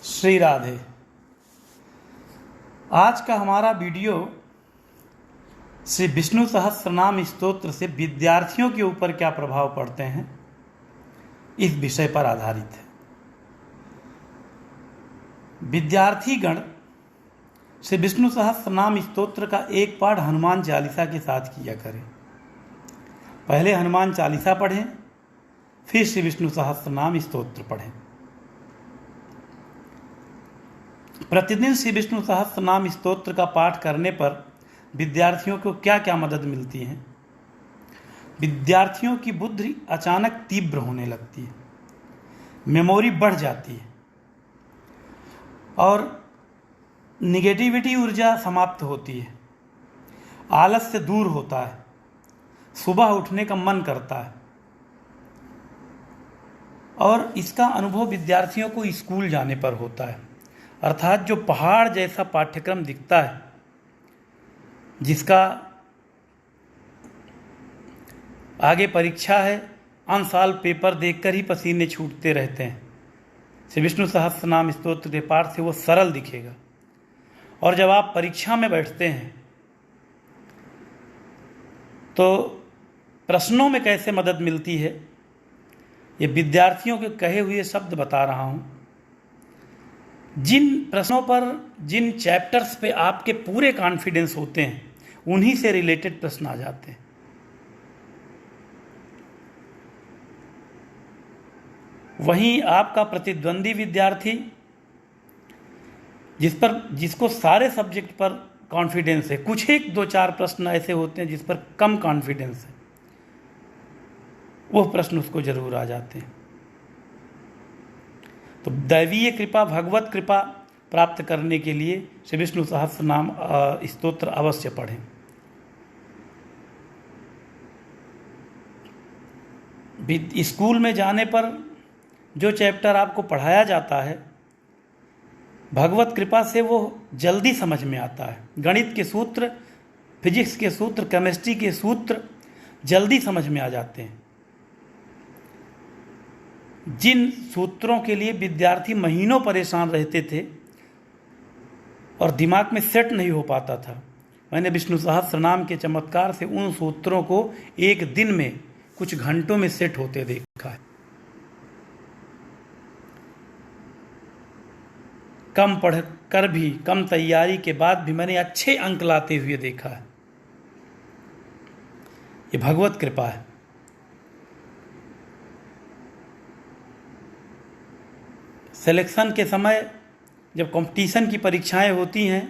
श्री राधे। आज का हमारा वीडियो श्री विष्णु सहस्त्रनाम स्तोत्र से विद्यार्थियों के ऊपर क्या प्रभाव पड़ते हैं, इस विषय पर आधारित है। विद्यार्थीगण श्री विष्णु सहस्त्रनाम स्तोत्र का एक पाठ हनुमान चालीसा के साथ किया करें। पहले हनुमान चालीसा पढ़ें, फिर श्री विष्णु सहस्त्रनाम स्तोत्र पढ़ें। प्रतिदिन श्री विष्णु सहस्त्रनाम स्तोत्र का पाठ करने पर विद्यार्थियों को क्या क्या मदद मिलती है। विद्यार्थियों की बुद्धि अचानक तीव्र होने लगती है, मेमोरी बढ़ जाती है और निगेटिविटी ऊर्जा समाप्त होती है, आलस्य दूर होता है, सुबह उठने का मन करता है। और इसका अनुभव विद्यार्थियों को स्कूल जाने पर होता है। अर्थात जो पहाड़ जैसा पाठ्यक्रम दिखता है, जिसका आगे परीक्षा है, अन साल पेपर देखकर ही पसीने छूटते रहते हैं, श्री विष्णु सहस्त्रनाम स्तोत्र के पाठ से वो सरल दिखेगा। और जब आप परीक्षा में बैठते हैं तो प्रश्नों में कैसे मदद मिलती है, ये विद्यार्थियों के कहे हुए शब्द बता रहा हूँ। जिन प्रश्नों पर, जिन चैप्टर्स पे आपके पूरे कॉन्फिडेंस होते हैं, उन्हीं से रिलेटेड प्रश्न आ जाते हैं। वहीं आपका प्रतिद्वंदी विद्यार्थी जिसको सारे सब्जेक्ट पर कॉन्फिडेंस है, कुछ एक दो चार प्रश्न ऐसे होते हैं जिस पर कम कॉन्फिडेंस है, वो प्रश्न उसको जरूर आ जाते हैं। तो दैवीय कृपा, भगवत कृपा प्राप्त करने के लिए श्री विष्णु सहस्त्रनाम स्तोत्र अवश्य पढ़ें। स्कूल में जाने पर जो चैप्टर आपको पढ़ाया जाता है, भगवत कृपा से वो जल्दी समझ में आता है। गणित के सूत्र, फिजिक्स के सूत्र, केमिस्ट्री के सूत्र जल्दी समझ में आ जाते हैं। जिन सूत्रों के लिए विद्यार्थी महीनों परेशान रहते थे और दिमाग में सेट नहीं हो पाता था, मैंने विष्णु सहस्त्रनाम के चमत्कार से उन सूत्रों को एक दिन में, कुछ घंटों में सेट होते देखा है। कम पढ़कर भी, कम तैयारी के बाद भी मैंने अच्छे अंक लाते हुए देखा है। ये भगवत कृपा है। सिलेक्शन के समय जब कंपटीशन की परीक्षाएं होती हैं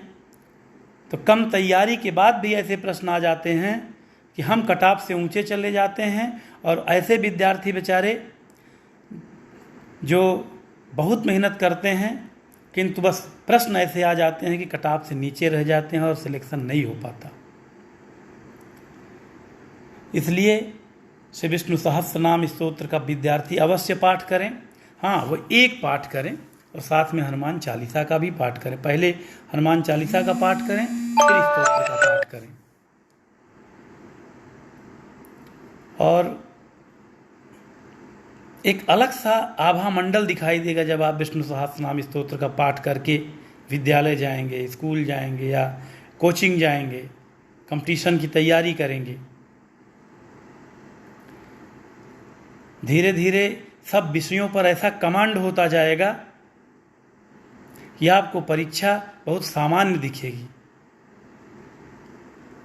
तो कम तैयारी के बाद भी ऐसे प्रश्न आ जाते हैं कि हम कट ऑफ से ऊंचे चले जाते हैं, और ऐसे विद्यार्थी बेचारे जो बहुत मेहनत करते हैं किंतु बस प्रश्न ऐसे आ जाते हैं कि कट ऑफ से नीचे रह जाते हैं और सिलेक्शन नहीं हो पाता। इसलिए श्री विष्णु सहस्त्रनाम स्तोत्र का विद्यार्थी अवश्य पाठ करें। हाँ, वो एक पाठ करें और साथ में हनुमान चालीसा का भी पाठ करें। पहले हनुमान चालीसा का पाठ करें, फिर स्तोत्र का पाठ करें। और एक अलग सा आभा मंडल दिखाई देगा जब आप विष्णु सहस्त्रनाम स्तोत्र का पाठ करके विद्यालय जाएंगे, स्कूल जाएंगे या कोचिंग जाएंगे, कंपटीशन की तैयारी करेंगे। धीरे धीरे सब विषयों पर ऐसा कमांड होता जाएगा कि आपको परीक्षा बहुत सामान्य दिखेगी।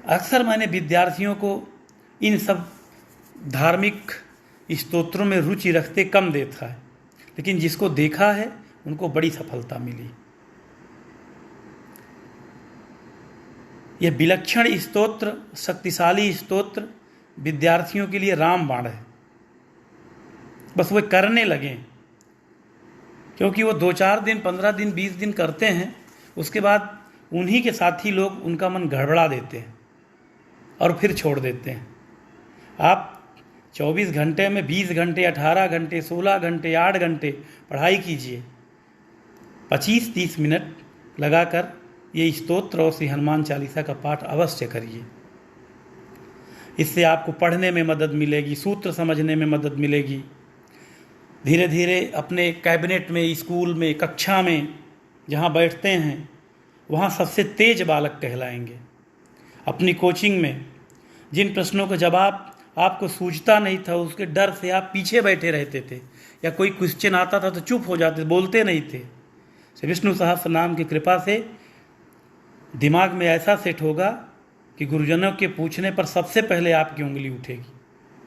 अक्सर मैंने विद्यार्थियों को इन सब धार्मिक स्तोत्रों में रुचि रखते कम देखा है, लेकिन जिसको देखा है उनको बड़ी सफलता मिली। यह विलक्षण स्तोत्र, शक्तिशाली स्तोत्र विद्यार्थियों के लिए रामबाण है। बस वे करने लगें, क्योंकि वो 2-4 दिन, 15 दिन, 20 दिन करते हैं, उसके बाद उन्हीं के साथी लोग उनका मन गड़बड़ा देते हैं और फिर छोड़ देते हैं। आप 24 घंटे में 20 घंटे, 18 घंटे, 16 घंटे, 8 घंटे पढ़ाई कीजिए। 25-30 मिनट लगाकर ये स्तोत्र और श्री हनुमान चालीसा का पाठ अवश्य करिए। इससे आपको पढ़ने में मदद मिलेगी, सूत्र समझने में मदद मिलेगी, धीरे धीरे अपने कैबिनेट में, स्कूल में, कक्षा में जहाँ बैठते हैं वहाँ सबसे तेज बालक कहलाएंगे। अपनी कोचिंग में जिन प्रश्नों का जवाब आपको सूझता नहीं था, उसके डर से आप पीछे बैठे रहते थे, या कोई क्वेश्चन आता था तो चुप हो जाते, बोलते नहीं थे, श्री विष्णु सहस्त्र नाम की कृपा से दिमाग में ऐसा सेट होगा कि गुरुजनों के पूछने पर सबसे पहले आपकी उंगली उठेगी,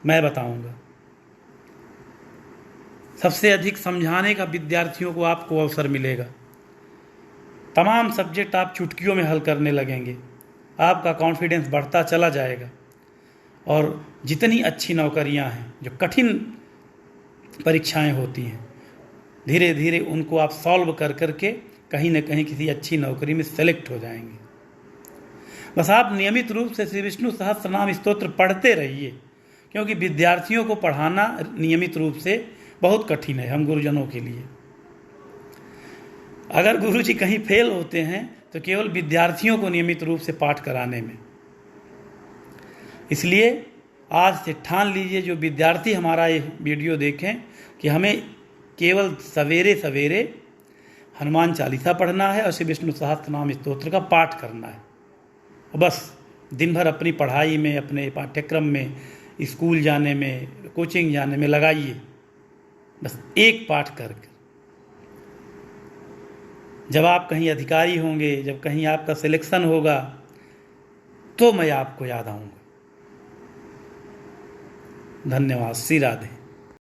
मैं बताऊंगा। सबसे अधिक समझाने का विद्यार्थियों को आपको अवसर मिलेगा। तमाम सब्जेक्ट आप चुटकियों में हल करने लगेंगे, आपका कॉन्फिडेंस बढ़ता चला जाएगा। और जितनी अच्छी नौकरियां हैं, जो कठिन परीक्षाएं होती हैं, धीरे धीरे उनको आप सॉल्व कर करके कहीं न कहीं किसी अच्छी नौकरी में सेलेक्ट हो जाएंगे। बस आप नियमित रूप से श्री विष्णु सहस्त्र नाम स्तोत्र पढ़ते रहिए, क्योंकि विद्यार्थियों को पढ़ाना नियमित रूप से बहुत कठिन है हम गुरुजनों के लिए। अगर गुरुजी कहीं फेल होते हैं तो केवल विद्यार्थियों को नियमित रूप से पाठ कराने में। इसलिए आज से ठान लीजिए, जो विद्यार्थी हमारा ये वीडियो देखें, कि हमें केवल सवेरे सवेरे हनुमान चालीसा पढ़ना है और श्री विष्णु सहस्त्र नाम स्तोत्र का पाठ करना है। बस दिन भर अपनी पढ़ाई में, अपने पाठ्यक्रम में, स्कूल जाने में, कोचिंग जाने में लगाइए, बस एक पाठ करके। जब आप कहीं अधिकारी होंगे, जब कहीं आपका सिलेक्शन होगा, तो मैं आपको याद आऊँगा। धन्यवाद। श्री राधे।